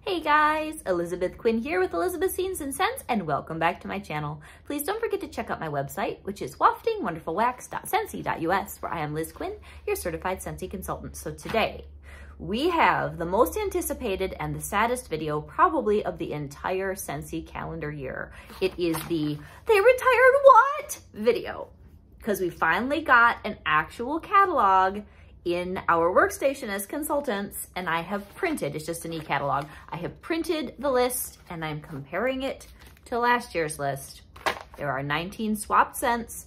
Hey guys, Elizabeth Quinn here with Elizabeth Scenes and Scents, and welcome back to my channel. Please don't forget to check out my website, which is waftingwonderfulwax.scentsy.us, where I am Liz Quinn, your certified Scentsy consultant. So today, we have the most anticipated and the saddest video probably of the entire Scentsy calendar year. It is the "They Retired What?" video, because we finally got an actual catalog in our workstation as consultants, and I have printed, it's just an e-catalog, I have printed the list and I'm comparing it to last year's list. There are 19 swapped scents,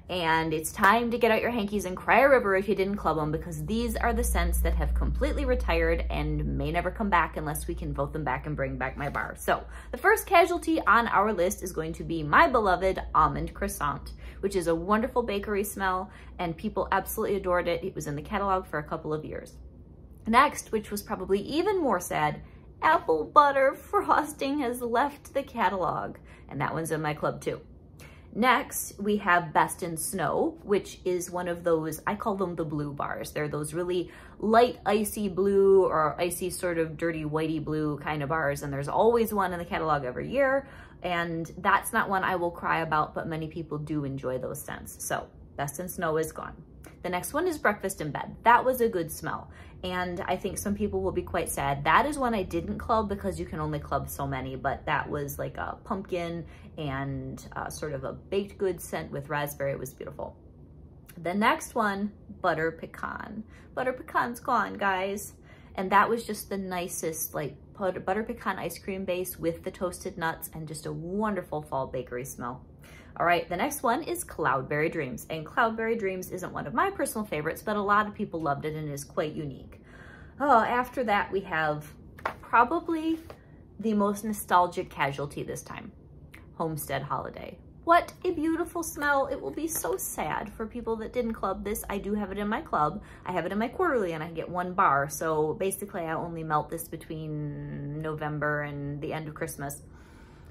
and it's time to get out your hankies and cry a river if you didn't club them, because these are the scents that have completely retired and may never come back unless we can vote them back and bring back my bar. So the first casualty on our list is going to be my beloved Almond Croissant, which is a wonderful bakery smell, and people absolutely adored it. It was in the catalog for a couple of years. Next, which was probably even more sad, apple butter frosting has left the catalog, and that one's in my club too. Next, we have Best in Snow, which is one of those, I call them the blue bars. They're those really light icy blue or icy sort of dirty whitey blue kind of bars, and there's always one in the catalog every year. And that's not one I will cry about, but many people do enjoy those scents. So Best in Snow is gone. The next one is Breakfast in Bed. That was a good smell, and I think some people will be quite sad. That is one I didn't club because you can only club so many, but that was like a pumpkin and sort of a baked goods scent with raspberry. It was beautiful. The next one, Butter Pecan. Butter Pecan's gone, guys. And that was just the nicest, like, butter pecan ice cream base with the toasted nuts and just a wonderful fall bakery smell. All right, the next one is Cloudberry Dreams. And Cloudberry Dreams isn't one of my personal favorites, but a lot of people loved it and is quite unique. Oh, after that, we have probably the most nostalgic casualty this time, Homestead Holiday. What a beautiful smell. It will be so sad for people that didn't club this. I do have it in my club. I have it in my quarterly, and I get one bar. So basically I only melt this between November and the end of Christmas.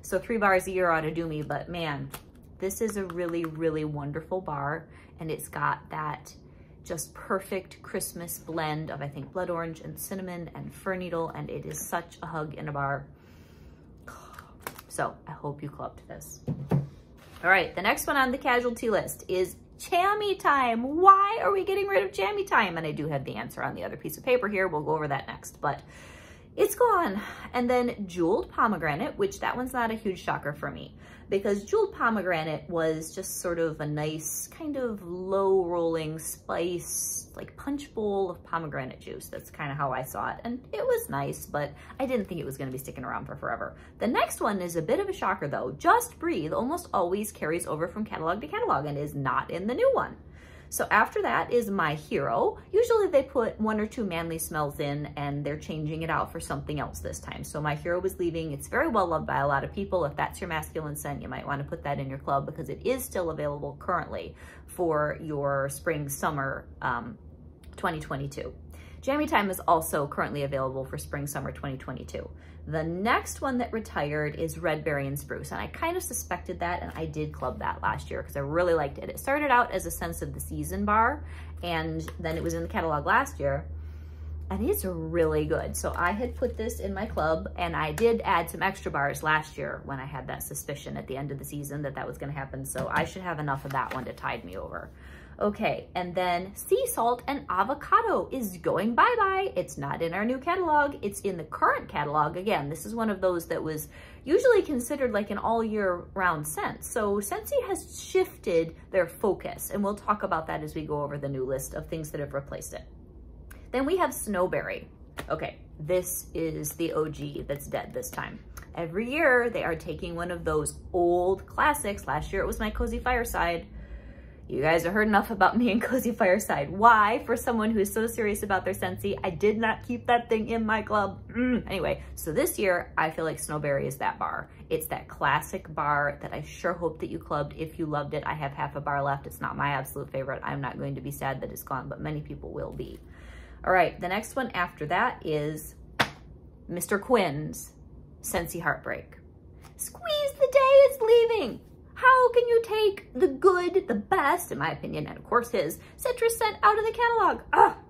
So 3 bars a year ought to do me, but man, this is a really, really wonderful bar. And it's got that just perfect Christmas blend of, I think, blood orange and cinnamon and fir needle. And it is such a hug in a bar. So I hope you clubbed this. All right, the next one on the casualty list is Jammy Time. Why are we getting rid of Jammy Time? And I do have the answer on the other piece of paper here. We'll go over that next, but it's gone. And then Jeweled Pomegranate, which that one's not a huge shocker for me, because Jeweled Pomegranate was just sort of a nice kind of low rolling spice, like punch bowl of pomegranate juice. That's kind of how I saw it. And it was nice, but I didn't think it was going to be sticking around for forever. The next one is a bit of a shocker though. Just Breathe almost always carries over from catalog to catalog and is not in the new one. So after that is My Hero. Usually they put 1 or 2 manly smells in, and they're changing it out for something else this time. So My Hero was leaving. It's very well loved by a lot of people. If that's your masculine scent, you might want to put that in your club, because it is still available currently for your spring, summer 2022. Jammy Time is also currently available for spring, summer 2022. The next one that retired is Berry and Spruce, and I kind of suspected that, and I did club that last year because I really liked it. It started out as a Scents of the Season bar, and then it was in the catalog last year, and it's really good. So I had put this in my club, and I did add some extra bars last year when I had that suspicion at the end of the season that that was going to happen, so I should have enough of that one to tide me over. Okay, and then Salt and Avocado is going bye-bye. It's not in our new catalog. It's in the current catalog. Again, this is one of those that was usually considered like an all-year-round scent. So Scentsy has shifted their focus, and we'll talk about that as we go over the new list of things that have replaced it. Then we have Snowberry. Okay, this is the OG that's dead this time. Every year, they are taking one of those old classics. Last year, it was my Cozy Fireside. You guys have heard enough about me and Cozy Fireside. Why? For someone who is so serious about their Scentsy, I did not keep that thing in my club. Anyway, so this year, I feel like Snowberry is that bar. It's that classic bar that I sure hope that you clubbed if you loved it. I have half a bar left. It's not my absolute favorite. I'm not going to be sad that it's gone, but many people will be. All right, the next one after that is Mr. Quinn's Scentsy Heartbreak. Squeeze the Day is leaving. How can you take the good, the best, in my opinion, and of course his, citrus scent out of the catalog?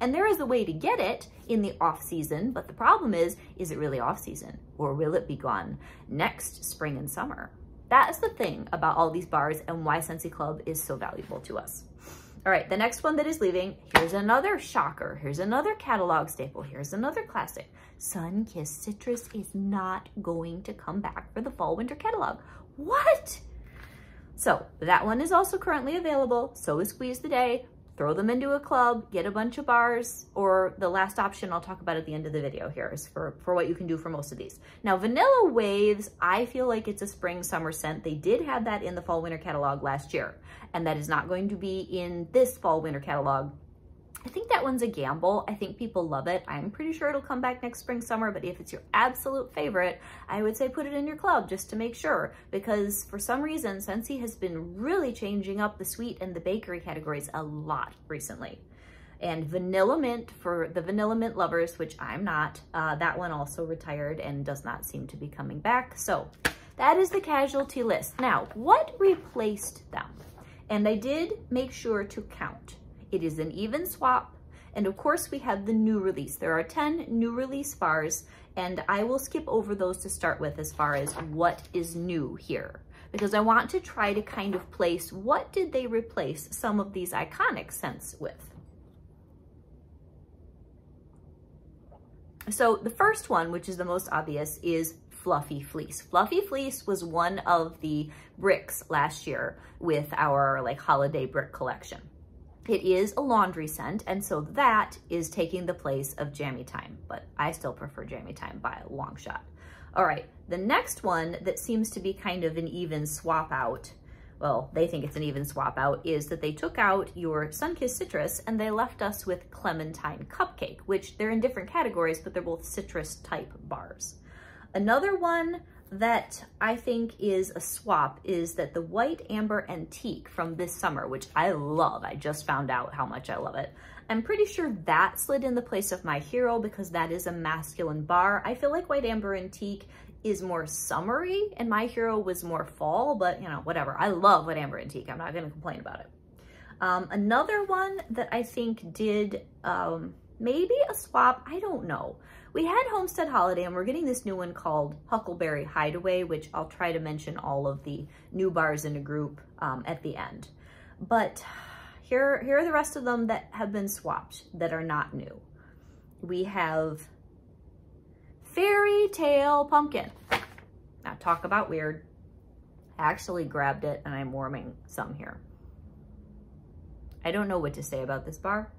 And there is a way to get it. in the off season, but the problem is it really off season, or will it be gone next spring and summer? That is the thing about all these bars and why Scentsy Club is so valuable to us. All right, the next one that is leaving, here's another shocker. Here's another catalog staple. Here's another classic. Sun-Kissed Citrus is not going to come back for the fall winter catalog. What? So that one is also currently available. So is Squeeze the Day. Throw them into a club, get a bunch of bars, or the last option I'll talk about at the end of the video here is for what you can do for most of these. Now, Vanilla Waves, I feel like it's a spring summer scent. They did have that in the fall winter catalog last year, and that is not going to be in this fall winter catalog. I think that one's a gamble. I think people love it. I'm pretty sure it'll come back next spring, summer, but if it's your absolute favorite, I would say put it in your club just to make sure, because for some reason, Scentsy has been really changing up the sweet and the bakery categories a lot recently. And Vanilla Mint, for the Vanilla Mint lovers, which I'm not, that one also retired and does not seem to be coming back. So that is the casualty list. Now, what replaced them? And I did make sure to count. It is an even swap, and of course we have the new release. There are 10 new release bars, and I will skip over those to start with as far as what is new here, because I want to try to kind of place what did they replace some of these iconic scents with. So the first one, which is the most obvious, is Fluffy Fleece. Fluffy Fleece was one of the bricks last year with our like holiday brick collection. It is a laundry scent, and so that is taking the place of Jammy Time, but I still prefer Jammy Time by a long shot. All right, the next one that seems to be kind of an even swap out, well, they think it's an even swap out, is that they took out your Sun-Kissed Citrus and they left us with Clementine Cupcake, which they're in different categories, but they're both citrus type bars. Another one that I think is a swap is that the White Amber Antique from this summer, which I love. I just found out how much I love it. I'm pretty sure that slid in the place of my Hero because that is a masculine bar. I feel like White Amber Antique is more summery and my Hero was more fall, but you know, whatever. I love White Amber Antique. I'm not going to complain about it. Another one that I think did maybe a swap, I don't know. We had Homestead Holiday and we're getting this new one called Huckleberry Hideaway, which I'll try to mention all of the new bars in a group at the end. But here are the rest of them that have been swapped that are not new. We have Fairy Tale Pumpkin. Now talk about weird. I actually grabbed it and I'm warming some here. I don't know what to say about this bar.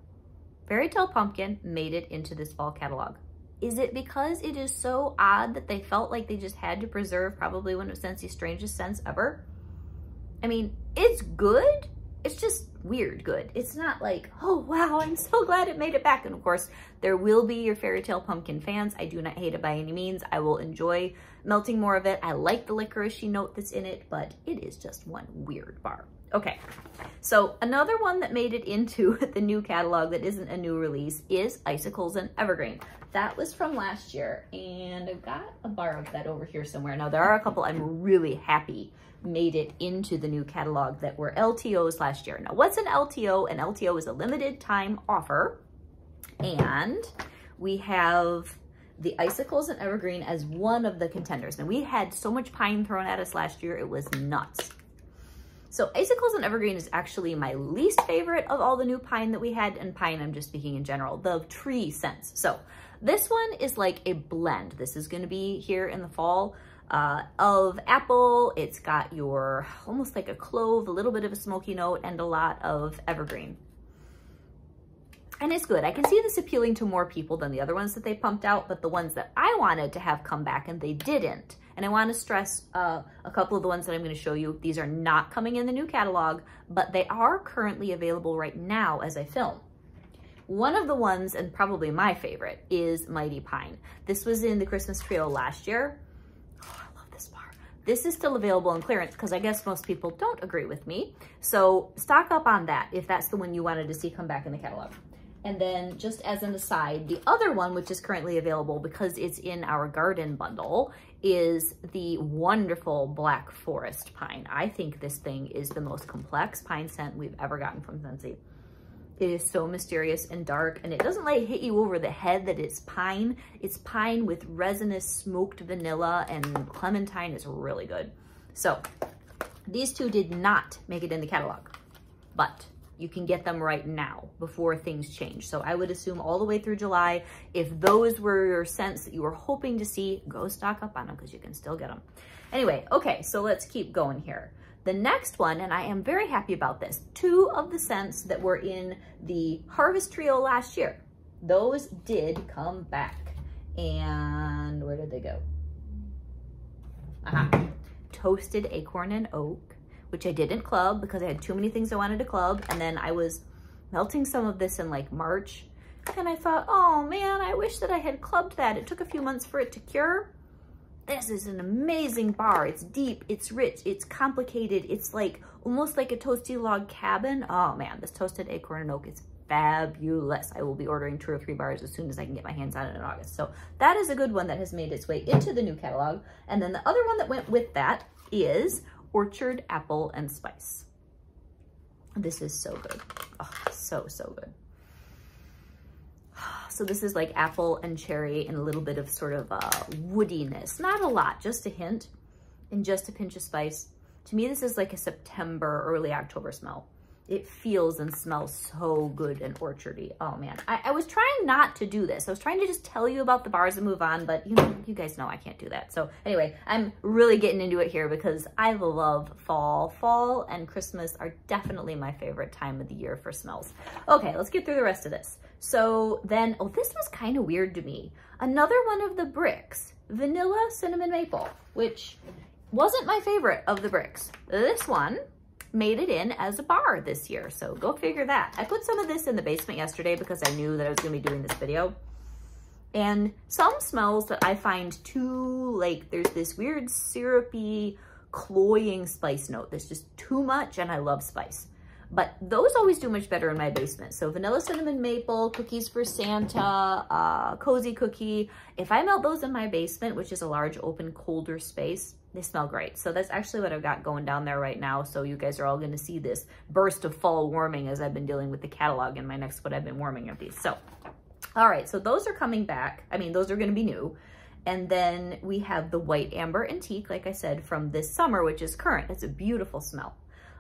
Fairy Tale Pumpkin made it into this fall catalog. Is it because it is so odd that they felt like they just had to preserve probably one of Scentsy's strangest scents ever? I mean, it's good. It's just weird good. It's not like, oh wow, I'm so glad it made it back. And of course, there will be your Fairy Tale Pumpkin fans. I do not hate it by any means. I will enjoy melting more of it. I like the licoricey note that's in it, but it is just one weird bar. Okay, so another one that made it into the new catalog that isn't a new release is Icicles and Evergreen. That was from last year, and I've got a bar of that over here somewhere. Now, there are a couple I'm really happy made it into the new catalog that were LTOs last year. Now, what's an LTO? An LTO is a limited time offer, and we have the Icicles and Evergreen as one of the contenders. Now, we had so much pine thrown at us last year, it was nuts. So Icicles and Evergreen is actually my least favorite of all the new pine that we had, and pine, I'm just speaking in general, the tree scents. So this one is like a blend. This is going to be here in the fall of apple. It's got your almost like a clove, a little bit of a smoky note, and a lot of evergreen. And it's good. I can see this appealing to more people than the other ones that they pumped out, but the ones that I wanted to have come back and they didn't. And I want to stress a couple of the ones that I'm going to show you. These are not coming in the new catalog, but they are currently available right now as I film. One of the ones, and probably my favorite, is Mighty Pine. This was in the Christmas Trio last year. Oh, I love this bar. This is still available on clearance because I guess most people don't agree with me. So stock up on that if that's the one you wanted to see come back in the catalog. And then just as an aside, the other one, which is currently available because it's in our garden bundle, is the wonderful Black Forest Pine. I think this thing is the most complex pine scent we've ever gotten from Scentsy. It is so mysterious and dark, and it doesn't like hit you over the head that it's pine. It's pine with resinous smoked vanilla, and clementine is really good. So these two did not make it in the catalog, but you can get them right now before things change. So I would assume all the way through July, if those were your scents that you were hoping to see, go stock up on them because you can still get them. Anyway, okay, so let's keep going here. The next one, and I am very happy about this, 2 of the scents that were in the Harvest Trio last year, those did come back. And where did they go? Toasted Acorn and Oak, which I didn't club because I had too many things I wanted to club. And then I was melting some of this in like March. And I thought, oh man, I wish that I had clubbed that. It took a few months for it to cure. This is an amazing bar. It's deep, it's rich, it's complicated. It's like almost like a toasty log cabin. Oh man, this Toasted Acorn and Oak is fabulous. I will be ordering 2 or 3 bars as soon as I can get my hands on it in August. So that is a good one that has made its way into the new catalog. And then the other one that went with that is Orchard Apple and Spice. This is so good. Oh, so good. So this is like apple and cherry and a little bit of sort of woodiness. Not a lot, just a hint and just a pinch of spice. To me, this is like a September, early October smell. It feels and smells so good and orchardy. Oh man, I was trying not to do this. I was trying to just tell you about the bars and move on, but you know, you guys know I can't do that. So anyway, I'm really getting into it here because I love fall. Fall and Christmas are definitely my favorite time of the year for smells. Okay, let's get through the rest of this. So then, oh, this was kind of weird to me. Another one of the bricks, Vanilla Cinnamon Maple, which wasn't my favorite of the bricks. This one made it in as a bar this year, so go figure that. I put some of this in the basement yesterday because I knew that I was going to be doing this video. And some smells that I find too, like, there's this weird syrupy, cloying spice note that's just too much, and I love spice. But those always do much better in my basement. So Vanilla Cinnamon Maple, Cookies for Santa, Cozy Cookie. If I melt those in my basement, which is a large, open, colder space, they smell great. So that's actually what I've got going down there right now. So you guys are all going to see this burst of fall warming as I've been dealing with the catalog in my next what I've been warming of these. So, all right, so those are coming back. I mean, those are going to be new. And then we have the White Amber Antique, like I said, from this summer, which is current. It's a beautiful smell.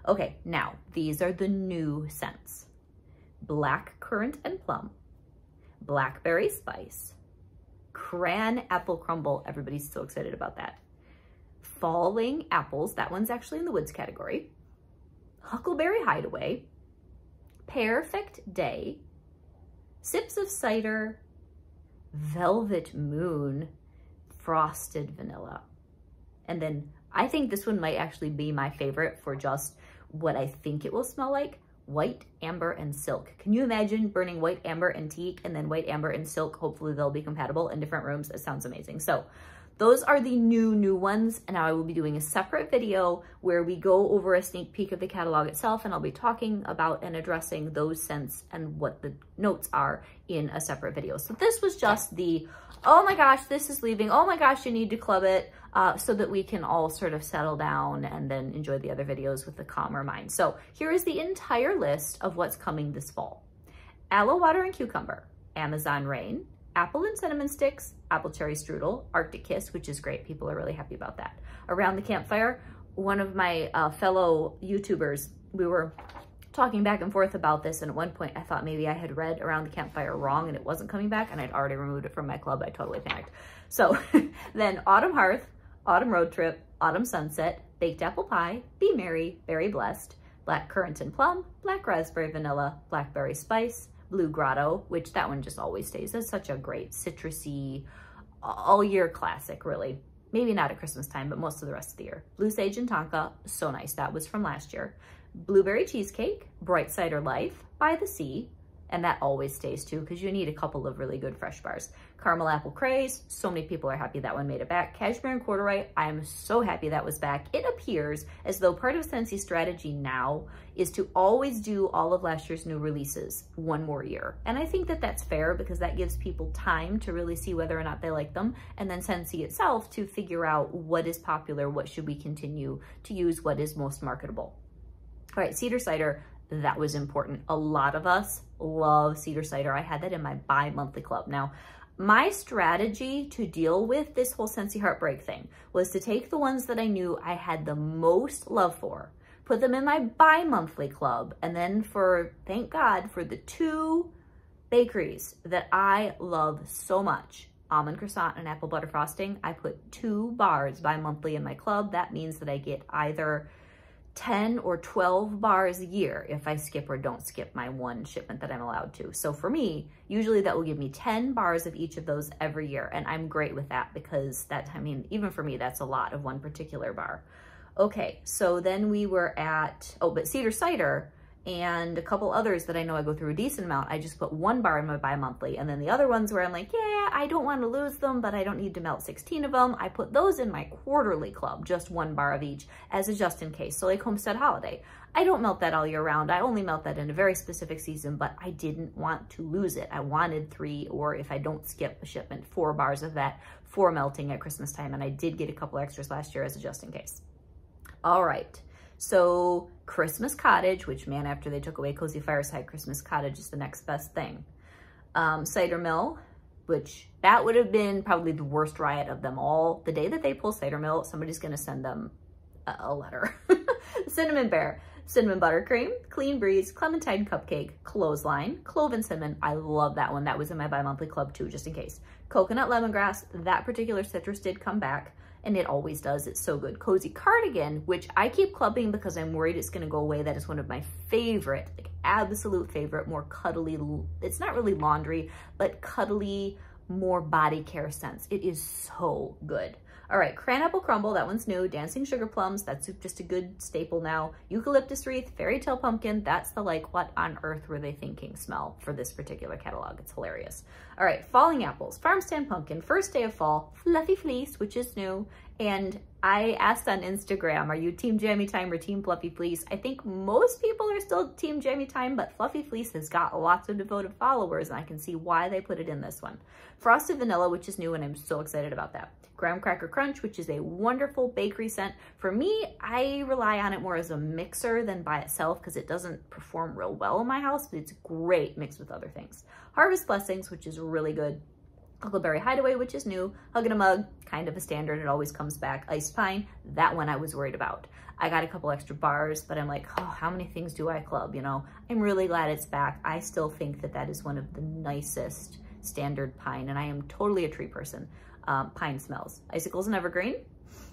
Okay, now these are the new scents. Black Currant and Plum, Blackberry Spice, Cran Apple Crumble. Everybody's so excited about that. Falling Apples, that one's actually in the woods category. Huckleberry Hideaway, Perfect Day, Sips of Cider, Velvet Moon, Frosted Vanilla. And then I think this one might actually be my favorite for just what I think it will smell like. White Amber and Silk. Can you imagine burning White Amber Antique and then White Amber and Silk? Hopefully they'll be compatible in different rooms. It sounds amazing. So those are the new ones, and now I will be doing a separate video where we go over a sneak peek of the catalog itself, and I'll be talking about and addressing those scents and what the notes are in a separate video. So this was just the, oh my gosh, this is leaving, oh my gosh, you need to club it, so that we can all sort of settle down and then enjoy the other videos with a calmer mind. So here is the entire list of what's coming this fall. Aloe Water and Cucumber, Amazon Rain, Apple and Cinnamon Sticks, Apple Cherry Strudel, Arctic Kiss, which is great. People are really happy about that. Around the Campfire, one of my fellow YouTubers, we were talking back and forth about this, and at one point I thought maybe I had read Around the Campfire wrong and it wasn't coming back, and I'd already removed it from my club. I totally panicked. So then Autumn Hearth, Autumn Road Trip, Autumn Sunset, Baked Apple Pie, Be Merry, Berry Blessed, Black Currant and Plum, Black Raspberry Vanilla, Blackberry Spice, Blue Grotto, which that one just always stays as such a great citrusy all year classic, really. Maybe not at Christmas time, but most of the rest of the year. Blue Sage and Tonka, so nice. That was from last year. Blueberry Cheesecake, Bright Cider Life, By the Sea, and that always stays too because you need a couple of really good fresh bars. Caramel Apple Craze, so many people are happy that one made it back. Cashmere and Corduroy, I am so happy that was back. It appears as though part of Scentsy's strategy now is to always do all of last year's new releases one more year. And I think that that's fair because that gives people time to really see whether or not they like them, and then Scentsy itself to figure out what is popular, what should we continue to use, what is most marketable. All right, Cedar Cider, that was important. A lot of us love Cedar Cider. I had that in my bi-monthly club. Now, my strategy to deal with this whole Scentsy Heartbreak thing was to take the ones that I knew I had the most love for, put them in my bi-monthly club, and then thank God, for the 2 bakeries that I love so much, Almond Croissant and Apple Butter Frosting, I put 2 bars bi-monthly in my club. That means that I get either 10 or 12 bars a year if I skip or don't skip my 1 shipment that I'm allowed to. So for me, usually that will give me 10 bars of each of those every year. And I'm great with that because even for me, that's a lot of 1 particular bar. Okay, so then we were at, but Cedar Cider and a couple others that I know I go through a decent amount, I just put 1 bar in my bi-monthly. And then the other ones where I'm like, yeah, I don't want to lose them, but I don't need to melt 16 of them. I put those in my quarterly club, just 1 bar of each as a just in case. So like Homestead Holiday, I don't melt that all year round. I only melt that in a very specific season, but I didn't want to lose it. I wanted 3, or if I don't skip a shipment, 4 bars of that for melting at Christmas time. And I did get a couple extras last year as a just in case. All right. So Christmas Cottage, which, man, after they took away Cozy Fireside, Christmas Cottage is the next best thing. Cider Mill, which that would have been probably the worst riot of them all. The day that they pull Cider Mill, somebody's going to send them a letter. Cinnamon Bear, Cinnamon Buttercream, Clean Breeze, Clementine Cupcake, Clothesline, Clove and Cinnamon. I love that one. That was in my bi-monthly club too, just in case. Coconut Lemongrass, that particular citrus did come back. And it always does. It's so good. Cozy Cardigan, which I keep clubbing because I'm worried it's going to go away. That is one of my favorite, like absolute favorite, more cuddly, it's not really laundry, but cuddly, more body care scents. It is so good. All right, Cranapple Crumble, that one's new. Dancing Sugar Plums, that's just a good staple now. Eucalyptus Wreath, Fairy Tale Pumpkin, that's the like, what on earth were they thinking smell for this particular catalog. It's hilarious. All right, Falling Apples, Farm Stand Pumpkin, First Day of Fall, Fluffy Fleece, which is new. And I asked on Instagram, are you Team Jammy Time or Team Fluffy Fleece? I think most people are still Team Jammy Time, but Fluffy Fleece has got lots of devoted followers, and I can see why they put it in this one. Frosted Vanilla, which is new, and I'm so excited about that. Graham Cracker Crunch, which is a wonderful bakery scent. For me, I rely on it more as a mixer than by itself because it doesn't perform real well in my house, but it's great mixed with other things. Harvest Blessings, which is really good. Huckleberry Hideaway, which is new. Hug in a Mug, kind of a standard. It always comes back. Iced Pine, that one I was worried about. I got a couple extra bars, but I'm like, oh, how many things do I club, you know? I'm really glad it's back. I still think that that is one of the nicest standard pine, and I am totally a tree person. Pine smells. Icicles and Evergreen,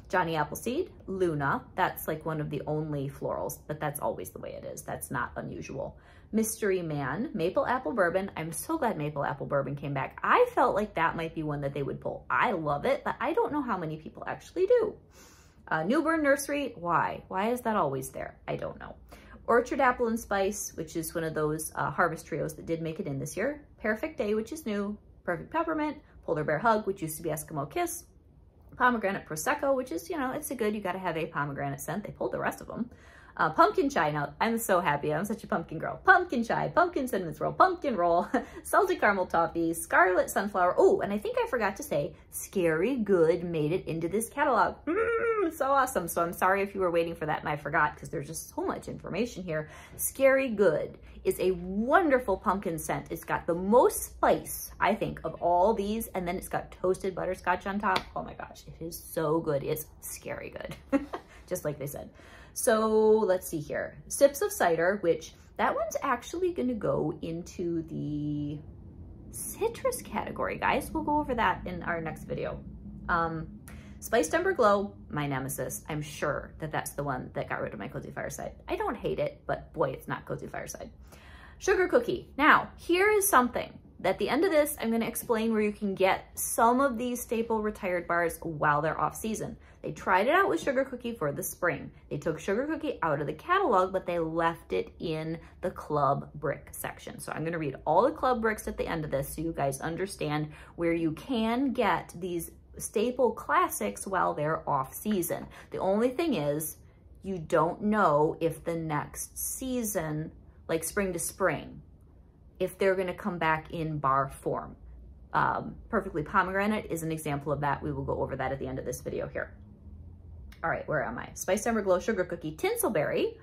Johnny Appleseed, Luna, that's like one of the only florals, but that's always the way it is. That's not unusual. Mystery Man, Maple Apple Bourbon. I'm so glad Maple Apple Bourbon came back. I felt like that might be one that they would pull. I love it, but I don't know how many people actually do. Newburn Nursery, why? Why is that always there? I don't know. Orchard Apple and Spice, which is one of those harvest trios that did make it in this year. Perfect Day, which is new. Perfect Peppermint, Polar Bear Hug, which used to be Eskimo Kiss. Pomegranate Prosecco, which is, you know, it's a good, you got to have a pomegranate scent. They pulled the rest of them. Pumpkin Chai, now I'm so happy. I'm such a pumpkin girl. Pumpkin Chai, Pumpkin Cinnamon Swirl, Pumpkin Roll, Salted Caramel Toffee, Scarlet Sunflower. Oh, and I think I forgot to say, Scary Good made it into this catalog. So awesome. So I'm sorry if you were waiting for that and I forgot because there's just so much information here. Scary Good is a wonderful pumpkin scent. It's got the most spice, I think, of all these, and then it's got toasted butterscotch on top. Oh my gosh, it is so good. It's scary good, just like they said. So let's see here. Sips of Cider, which that one's actually going to go into the citrus category, guys. We'll go over that in our next video. Spiced Ember Glow, my nemesis. I'm sure that that's the one that got rid of my Cozy Fireside. I don't hate it, but boy, it's not Cozy Fireside. Sugar Cookie. Now, here is something. At the end of this, I'm going to explain where you can get some of these staple retired bars while they're off season. They tried it out with Sugar Cookie for the spring. They took Sugar Cookie out of the catalog, but they left it in the club brick section. So I'm going to read all the club bricks at the end of this so you guys understand where you can get these staple classics while they're off season. The only thing is you don't know if the next season, like spring to spring, if they're going to come back in bar form. Perfectly Pomegranate is an example of that. We will go over that at the end of this video here. All right, where am I? Spiced Ember Glow, Sugar Cookie, Tinselberry,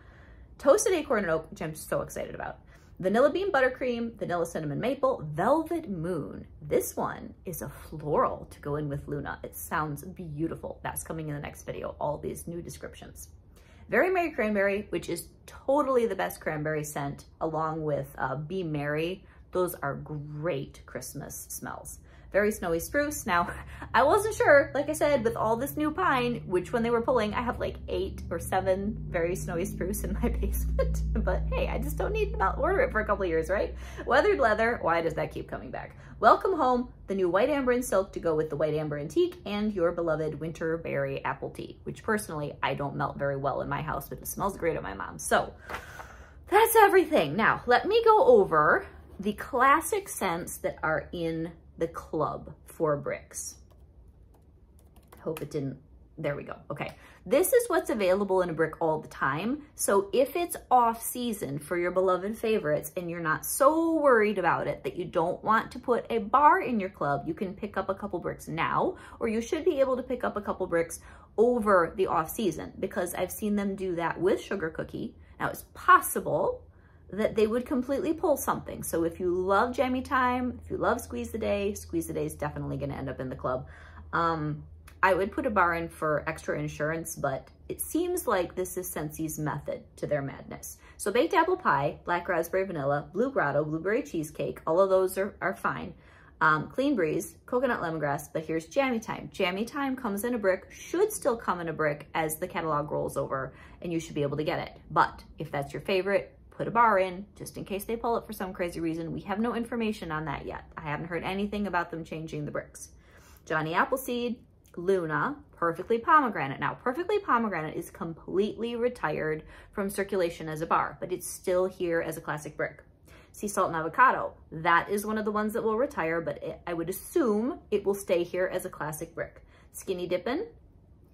Toasted Acorn and Oak, which I'm so excited about. Vanilla bean buttercream, vanilla cinnamon maple, velvet moon. This one is a floral to go in with Luna. It sounds beautiful. That's coming in the next video, all these new descriptions. Very Merry Cranberry, which is totally the best cranberry scent, along with Be Merry. Those are great Christmas smells. Very Snowy Spruce. Now, I wasn't sure, like I said, with all this new pine, which one they were pulling. I have like 8 or 7 Very Snowy Spruce in my basement, but hey, I just don't need to order it for a couple of years, right? Weathered Leather, why does that keep coming back? Welcome Home, the new White Amber and Silk to go with the White Amber Antique, and your beloved Winter Berry Apple Tea, which personally, I don't melt very well in my house, but it smells great at my mom's. So, that's everything. Now, let me go over the classic scents that are in the club for bricks. Hope it didn't, there we go. Okay, this is what's available in a brick all the time. So if it's off season for your beloved favorites and you're not so worried about it that you don't want to put a bar in your club, you can pick up a couple bricks now, or you should be able to pick up a couple bricks over the off season, because I've seen them do that with Sugar Cookie. Now it's possible that they would completely pull something. So if you love Jammy Time, if you love Squeeze the Day is definitely gonna end up in the club. I would put a bar in for extra insurance, but it seems like this is Scentsy's method to their madness. So Baked Apple Pie, Black Raspberry Vanilla, Blue Grotto, Blueberry Cheesecake, all of those are fine. Clean Breeze, Coconut Lemongrass, but here's Jammy Time. Jammy Time comes in a brick, should still come in a brick as the catalog rolls over, and you should be able to get it. But if that's your favorite, put a bar in, just in case they pull it for some crazy reason. We have no information on that yet. I haven't heard anything about them changing the bricks. Johnny Appleseed, Luna, Perfectly Pomegranate. Now, Perfectly Pomegranate is completely retired from circulation as a bar, but it's still here as a classic brick. Sea Salt and Avocado, that is one of the ones that will retire, but I would assume it will stay here as a classic brick. Skinny Dippin',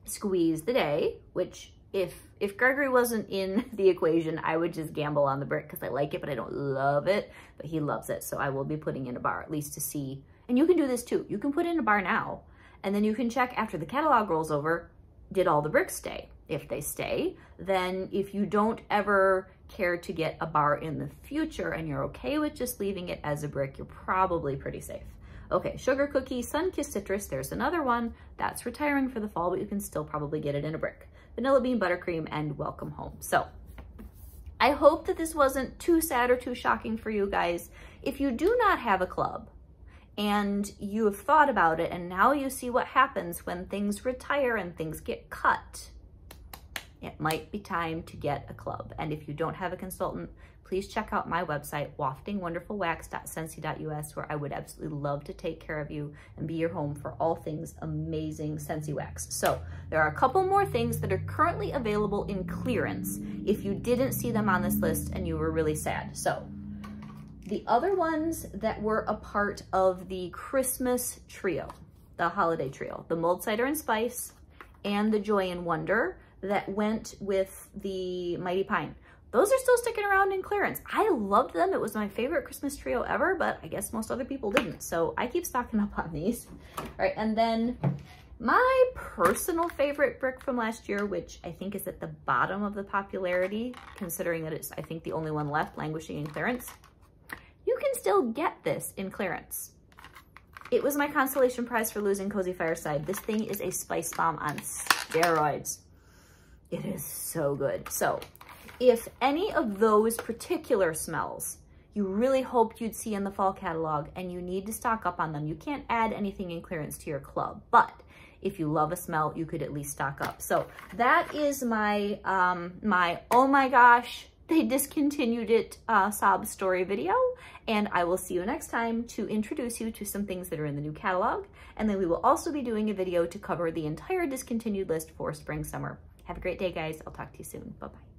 Squeeze the Day, which if Gregory wasn't in the equation, I would just gamble on the brick because I like it, but I don't love it, but he loves it. So I will be putting in a bar at least to see. And you can do this too. You can put in a bar now, and then you can check after the catalog rolls over, did all the bricks stay? If they stay, then if you don't ever care to get a bar in the future and you're okay with just leaving it as a brick, you're probably pretty safe. Okay, Sugar Cookie, Sunkissed Citrus, there's another one. That's retiring for the fall, but you can still probably get it in a brick. Vanilla Bean Buttercream, and Welcome Home. So I hope that this wasn't too sad or too shocking for you guys. If you do not have a club and you have thought about it and now you see what happens when things retire and things get cut, it might be time to get a club. And if you don't have a consultant, please check out my website, waftingwonderfulwax.scentsy.us, where I would absolutely love to take care of you and be your home for all things amazing Scentsy wax. So there are a couple more things that are currently available in clearance if you didn't see them on this list and you were really sad. So the other ones that were a part of the Christmas trio, the holiday trio, the Mulled Cider and Spice and the Joy and Wonder that went with the Mighty Pine. Those are still sticking around in clearance. I loved them. It was my favorite Christmas trio ever, but I guess most other people didn't. So I keep stocking up on these. All right, and then my personal favorite brick from last year, which I think is at the bottom of the popularity, considering that it's, I think, the only one left languishing in clearance. You can still get this in clearance. It was my consolation prize for losing Cozy Fireside. This thing is a spice bomb on steroids. It is so good. So if any of those particular smells you really hoped you'd see in the fall catalog and you need to stock up on them, you can't add anything in clearance to your club, but if you love a smell, you could at least stock up. So that is my, oh my gosh, they discontinued it sob story video, and I will see you next time to introduce you to some things that are in the new catalog, and then we will also be doing a video to cover the entire discontinued list for spring, summer. Have a great day, guys. I'll talk to you soon. Bye-bye.